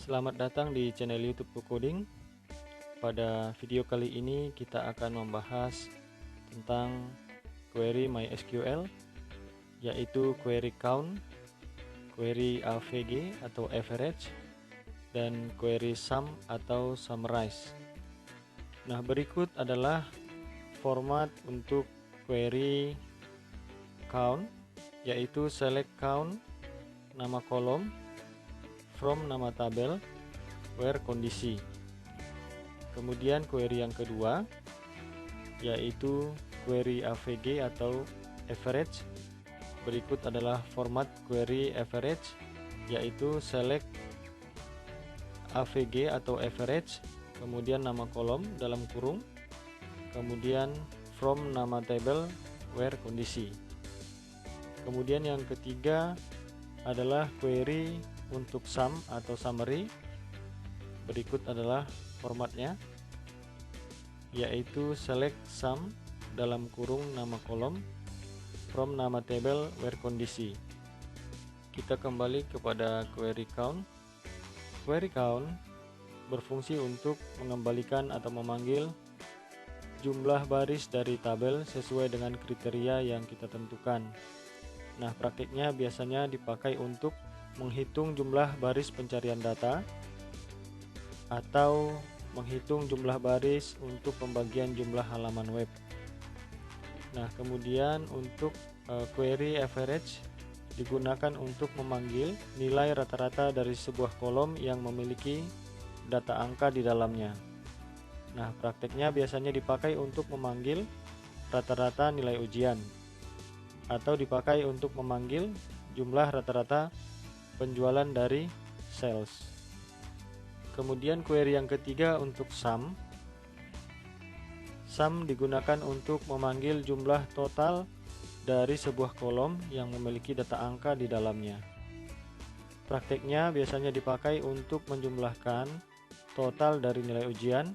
Selamat datang di channel YouTube Coding. Pada video kali ini kita akan membahas tentang query MySQL, yaitu query count, query AVG atau average, dan query sum atau summarize. Nah, berikut adalah format untuk query count, yaitu select count, nama kolom, from nama tabel, where kondisi. Kemudian query yang kedua yaitu query AVG atau average. Berikut adalah format query average, yaitu select AVG atau average, kemudian nama kolom dalam kurung, kemudian from nama tabel, where kondisi. Kemudian yang ketiga adalah query untuk sum atau summary. Berikut adalah formatnya, yaitu select sum dalam kurung nama kolom, from nama tabel, where kondisi. Kita kembali kepada query count. Query count berfungsi untuk mengembalikan atau memanggil jumlah baris dari tabel sesuai dengan kriteria yang kita tentukan. Nah, praktiknya biasanya dipakai untuk menghitung jumlah baris pencarian data atau menghitung jumlah baris untuk pembagian jumlah halaman web. Nah, kemudian untuk query average digunakan untuk memanggil nilai rata-rata dari sebuah kolom yang memiliki data angka di dalamnya. Nah, prakteknya biasanya dipakai untuk memanggil rata-rata nilai ujian atau dipakai untuk memanggil jumlah rata-rata penjualan dari sales. Kemudian query yang ketiga untuk sum. Sum digunakan untuk memanggil jumlah total dari sebuah kolom yang memiliki data angka di dalamnya. Prakteknya biasanya dipakai untuk menjumlahkan total dari nilai ujian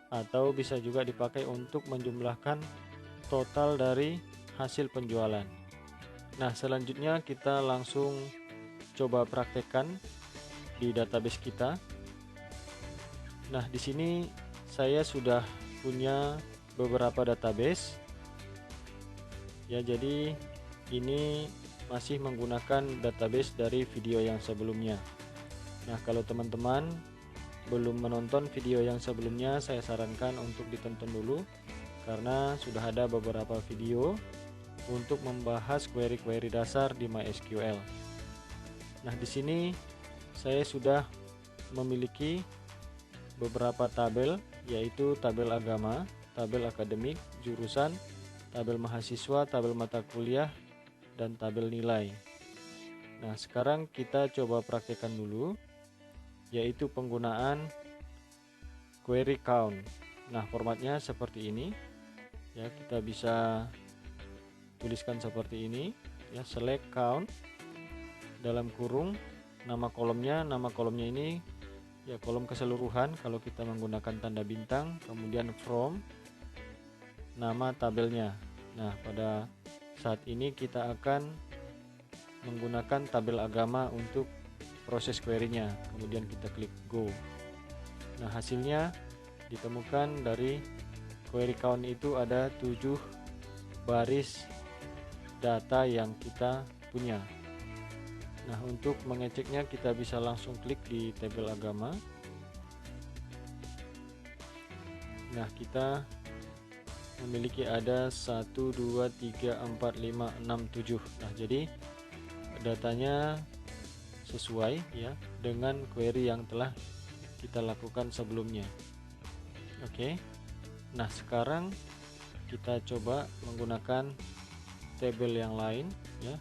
atau bisa juga dipakai untuk menjumlahkan total dari hasil penjualan. Nah, selanjutnya kita langsung coba praktekkan di database kita. Nah, di sini saya sudah punya beberapa database. Ya, jadi ini masih menggunakan database dari video yang sebelumnya. Nah, kalau teman-teman belum menonton video yang sebelumnya, saya sarankan untuk ditonton dulu karena sudah ada beberapa video untuk membahas query-query dasar di MySQL. Nah, di sini saya sudah memiliki beberapa tabel, yaitu tabel agama, tabel akademik, jurusan, tabel mahasiswa, tabel mata kuliah, dan tabel nilai. Nah, sekarang kita coba praktekkan dulu, yaitu penggunaan query count. Nah, formatnya seperti ini. Ya, kita bisa tuliskan seperti ini, ya, select count dalam kurung nama kolomnya ini ya kolom keseluruhan kalau kita menggunakan tanda bintang, kemudian from nama tabelnya. Nah, pada saat ini kita akan menggunakan tabel agama untuk proses query-nya, kemudian kita klik go. Nah, hasilnya ditemukan dari query count itu ada 7 baris data yang kita punya. Nah, untuk mengeceknya kita bisa langsung klik di tabel agama. Nah, kita memiliki ada 1, 2, 3, 4, 5, 6, 7. Nah, jadi datanya sesuai ya dengan query yang telah kita lakukan sebelumnya. Oke. Nah, sekarang kita coba menggunakan tabel yang lain ya.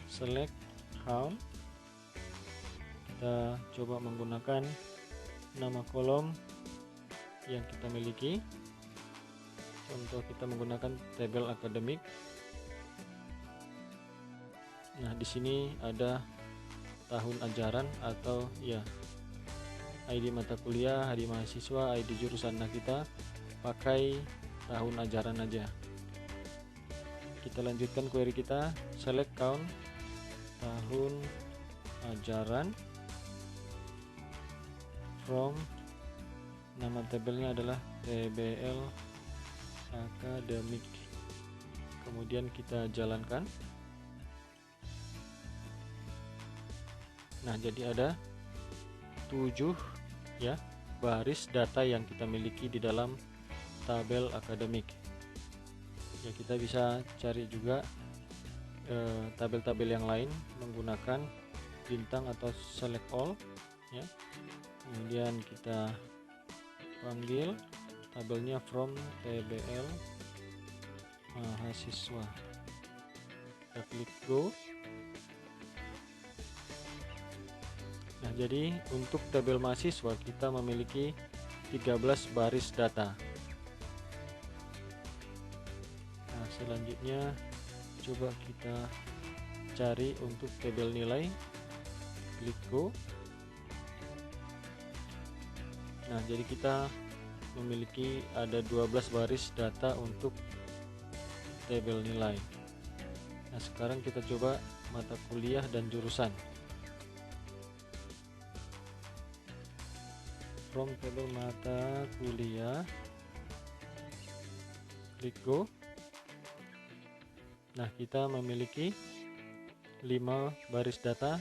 Select count. Kita coba menggunakan nama kolom yang kita miliki. Contoh kita menggunakan tabel akademik. Nah, di sini ada tahun ajaran atau ya ID mata kuliah, ID mahasiswa, ID jurusan. Nah, kita pakai tahun ajaran aja. Kita lanjutkan query kita, select count tahun ajaran. from, nama tabelnya adalah TBL Academic. Kemudian kita jalankan. Nah, jadi ada 7 ya baris data yang kita miliki di dalam tabel akademik. Ya, kita bisa cari juga tabel-tabel yang lain menggunakan bintang atau select all ya. Kemudian kita panggil tabelnya from TBL mahasiswa. Kita klik go. Nah, jadi untuk tabel mahasiswa kita memiliki 13 baris data. Nah, selanjutnya coba kita cari untuk tabel nilai. Klik go. Nah, jadi kita memiliki ada 12 baris data untuk tabel nilai. Nah, sekarang kita coba mata kuliah dan jurusan. From tabel mata kuliah, klik go. Nah, kita memiliki 5 baris data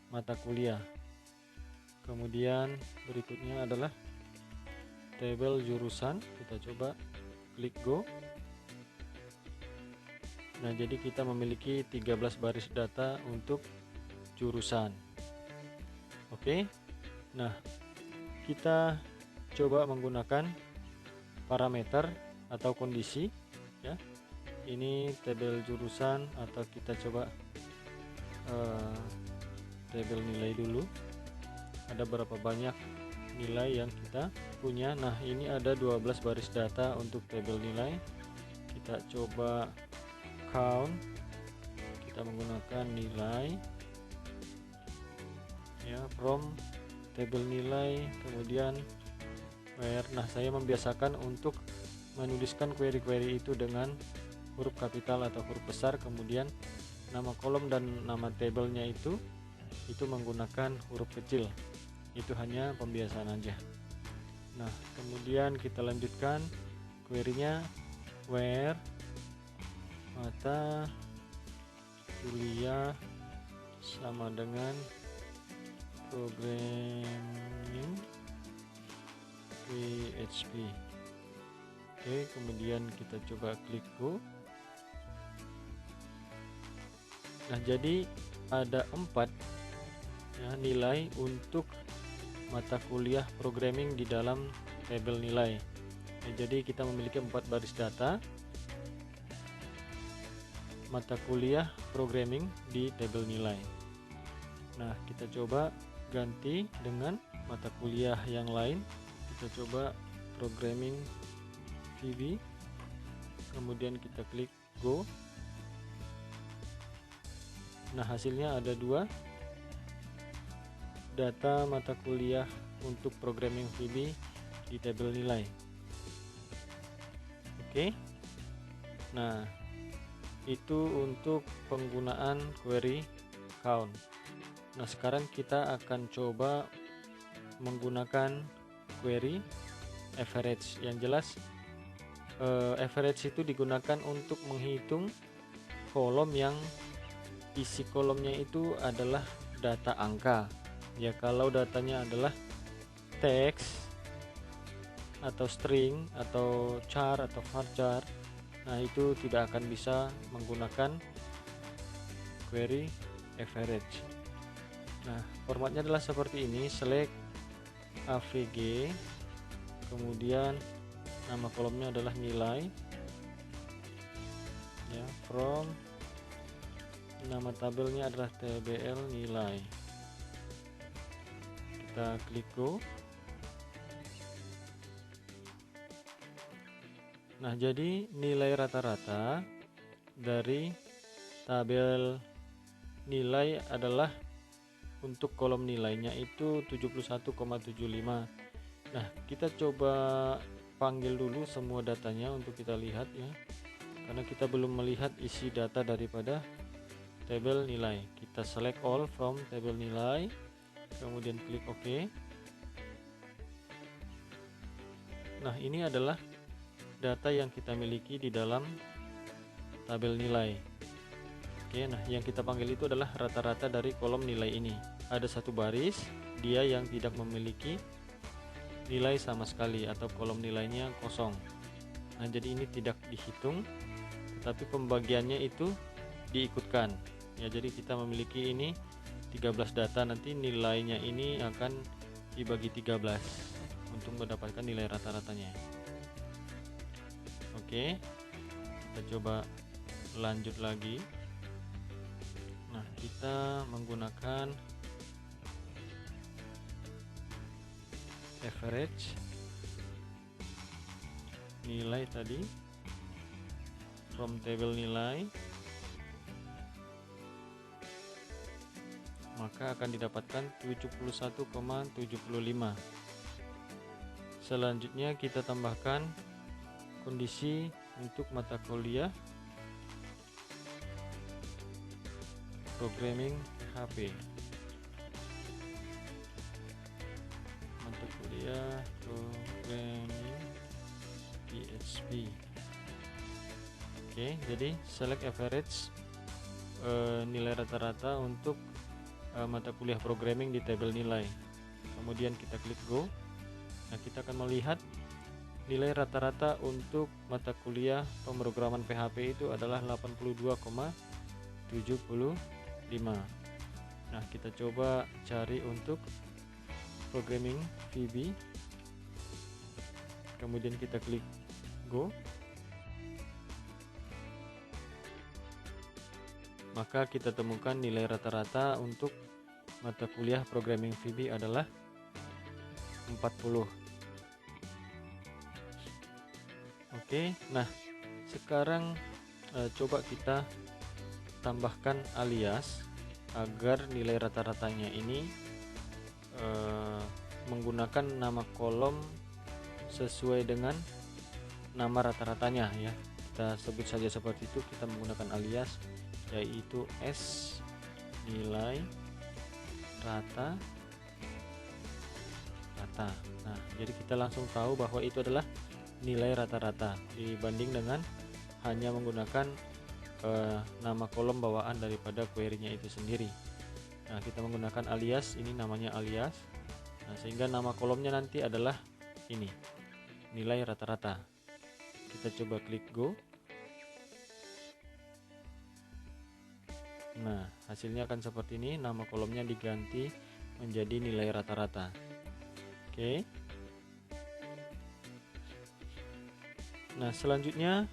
mata kuliah. Kemudian berikutnya adalah tabel jurusan. Kita coba klik go. Nah, jadi kita memiliki 13 baris data untuk jurusan. Oke. Nah, kita coba menggunakan parameter atau kondisi ya. Ini tabel jurusan, atau kita coba tabel nilai dulu. Ada berapa banyak nilai yang kita punya. Nah, ini ada 12 baris data untuk tabel nilai. Kita coba count. Kita menggunakan nilai ya, from tabel nilai, kemudian where. Nah, saya membiasakan untuk menuliskan query-query itu dengan huruf kapital atau huruf besar, kemudian nama kolom dan nama tabelnya itu menggunakan huruf kecil. Itu hanya pembiasaan aja. Nah, kemudian kita lanjutkan query-nya, where mata kuliah sama dengan programming PHP. Oke, kemudian kita coba klik go. Nah, jadi ada 4 ya, nilai untuk mata kuliah programming di dalam tabel nilai. Ya, jadi kita memiliki 4 baris data mata kuliah programming di tabel nilai. Nah, kita coba ganti dengan mata kuliah yang lain. Kita coba programming VB, kemudian kita klik go. Nah, hasilnya ada 2 data mata kuliah untuk programming VB di tabel nilai. Oke. Nah, itu untuk penggunaan query count. Nah, sekarang kita akan coba menggunakan query average. Yang jelas average itu digunakan untuk menghitung kolom yang isi kolomnya itu adalah data angka. Ya, kalau datanya adalah teks atau string atau char atau varchar, nah itu tidak akan bisa menggunakan query average. Nah, formatnya adalah seperti ini, select avg, kemudian nama kolomnya adalah nilai ya, from, nama tabelnya adalah tbl nilai. Kita klik go. Nah, jadi nilai rata-rata dari tabel nilai adalah untuk kolom nilainya itu 71,75. Nah, kita coba panggil dulu semua datanya untuk kita lihat ya, karena kita belum melihat isi data daripada tabel nilai. Kita select all from tabel nilai, kemudian klik OK. Nah, ini adalah data yang kita miliki di dalam tabel nilai. Oke, nah yang kita panggil itu adalah rata-rata dari kolom nilai ini. Ada satu baris, dia yang tidak memiliki nilai sama sekali atau kolom nilainya kosong. Nah, jadi ini tidak dihitung, tetapi pembagiannya itu diikutkan. Ya, jadi kita memiliki ini 13 data, nanti nilainya ini akan dibagi 13 untuk mendapatkan nilai rata-ratanya. Oke, kita coba lanjut lagi. Nah, kita menggunakan average nilai tadi from table nilai, maka akan didapatkan 71,75. Selanjutnya kita tambahkan kondisi untuk mata kuliah programming PHP, mata kuliah programming PHP. Oke, jadi select average, nilai rata-rata untuk mata kuliah programming di tabel nilai. Kemudian kita klik go. Nah, kita akan melihat nilai rata-rata untuk mata kuliah pemrograman PHP itu adalah 82,75. Nah, kita coba cari untuk programming VB. Kemudian kita klik go. Maka kita temukan nilai rata-rata untuk mata kuliah programming VB adalah 40. Oke, nah sekarang coba kita tambahkan alias agar nilai rata-ratanya ini menggunakan nama kolom sesuai dengan nama rata-ratanya ya. Kita sebut saja seperti itu, kita menggunakan alias yaitu S nilai rata. Nah, jadi kita langsung tahu bahwa itu adalah nilai rata-rata dibanding dengan hanya menggunakan nama kolom bawaan daripada query-nya itu sendiri. Nah, kita menggunakan alias, ini namanya alias. Nah, sehingga nama kolomnya nanti adalah ini, nilai rata-rata. Kita coba klik go. Nah, hasilnya akan seperti ini, nama kolomnya diganti menjadi nilai rata-rata. Oke. Nah, selanjutnya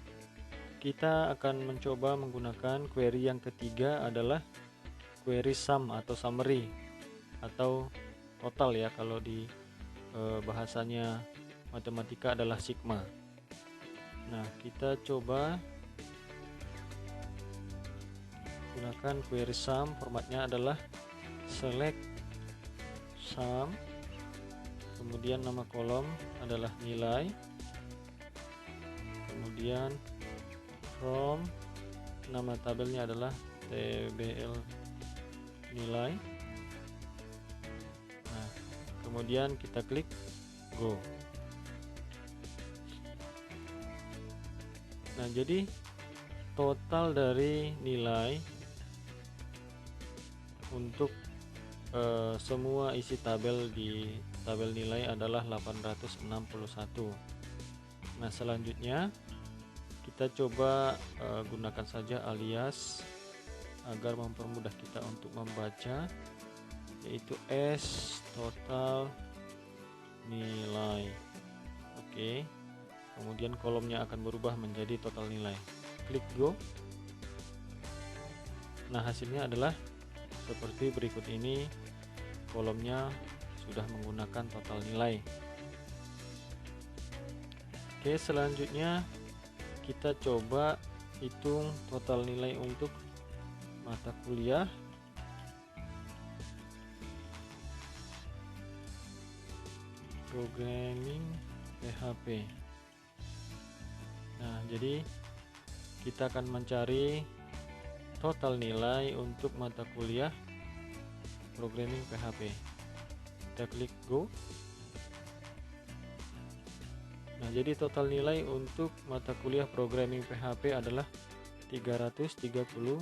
kita akan mencoba menggunakan query yang ketiga adalah query sum atau summary atau total ya, kalau di bahasanya matematika adalah sigma. Nah, kita coba gunakan query sum, formatnya adalah select sum, kemudian nama kolom adalah nilai, kemudian from, nama tabelnya adalah tbl nilai. Nah, kemudian kita klik go. Nah, jadi total dari nilai untuk semua isi tabel di tabel nilai adalah 861. Nah, selanjutnya kita coba gunakan saja alias agar mempermudah kita untuk membaca, yaitu S total nilai. Oke, kemudian kolomnya akan berubah menjadi total nilai. Klik go. Nah, hasilnya adalah seperti berikut ini, kolomnya sudah menggunakan total nilai. Oke, selanjutnya kita coba hitung total nilai untuk mata kuliah programming PHP. Nah, jadi kita akan mencari total nilai untuk mata kuliah programming PHP. Kita klik go. Nah, jadi total nilai untuk mata kuliah programming PHP adalah 331.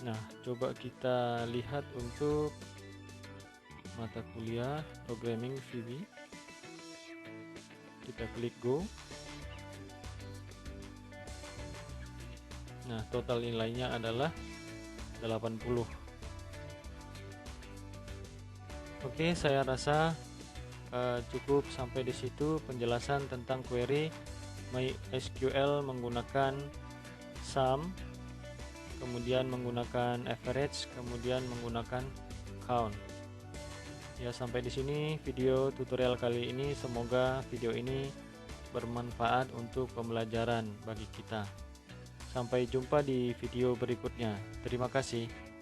Nah, coba kita lihat untuk mata kuliah programming VB. Kita klik go. Nah, total nilainya adalah 80. Oke, saya rasa cukup sampai di situ penjelasan tentang query MySQL menggunakan sum, kemudian menggunakan average, kemudian menggunakan count. Ya, sampai di sini video tutorial kali ini. Semoga video ini bermanfaat untuk pembelajaran bagi kita. Sampai jumpa di video berikutnya. Terima kasih.